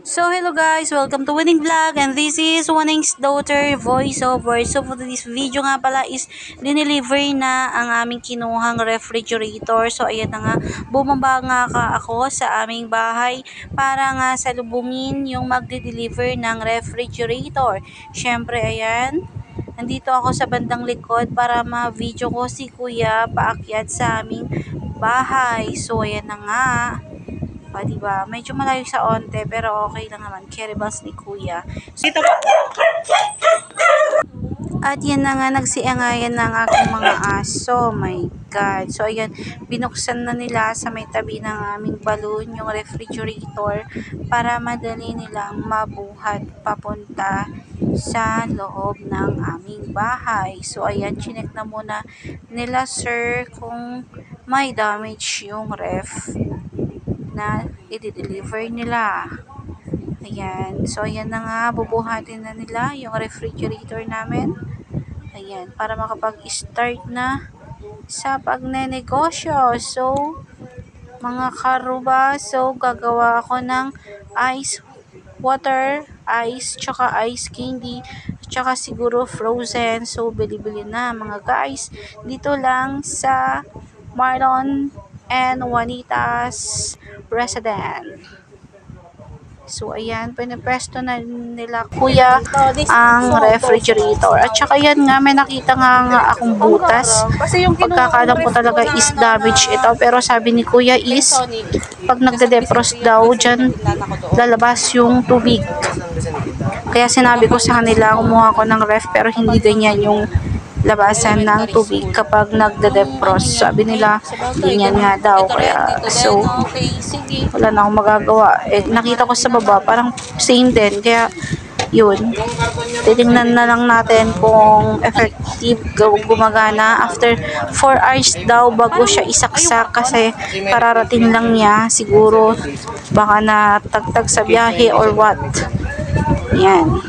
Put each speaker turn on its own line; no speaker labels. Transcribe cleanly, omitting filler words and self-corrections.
So hello guys, welcome to Winning Vlog and this is Winning's daughter voiceover. So for this video nga pala is dineliver na ang aming kinuhang refrigerator. So ayan na nga, bumaba nga ako sa aming bahay para nga salubungin yung magde-deliver ng refrigerator. Syempre ayan, nandito ako sa bandang likod para ma-video ko si kuya paakyat sa aming bahay. So ayan na nga. Diba? Medyo malayo sa onte, pero okay lang naman. Carry bags ni kuya. So, ito po. At yan na nga, nagsiangayan ng aking mga aso. Oh my God. So, ayan, binuksan na nila sa may tabi ng aming balon, yung refrigerator, para madali nilang mabuhat papunta sa loob ng aming bahay. So, ayan, chinek na muna nila, sir, kung may damage yung ref na i-deliver nila. Ayan. So, ayan na nga. Bubuhatin na nila yung refrigerator namin. Ayan. Para makapag-start na sa pagnenegosyo. So, mga karuba. So, gagawa ako ng ice water, ice, tsaka ice candy, tsaka siguro frozen. So, bili-bili na mga guys. Dito lang sa Marlon and Juanita's resident. So, ayan, pinipresto na nila kuya ang refrigerator. At saka yan nga, may nakita nga akong butas. Pagkakalam ko talaga is damage ito. Pero sabi ni kuya is, pag nagde-defrost daw, dyan lalabas yung tubig. Kaya sinabi ko sa kanila, kumuha ko ng ref, pero hindi ganyan yung labasan ng tubig kapag nagde-defrost. Sabi nila, ganyan nga daw. Kaya, so, wala na akong magagawa. Nakita ko sa baba, parang same din. Kaya, yun. Titingnan na lang natin kung effective gumagana. After 4 hours daw, bago siya isaksak kasi kararating lang niya. Siguro, baka natagtag sa biyahe or what. Yan.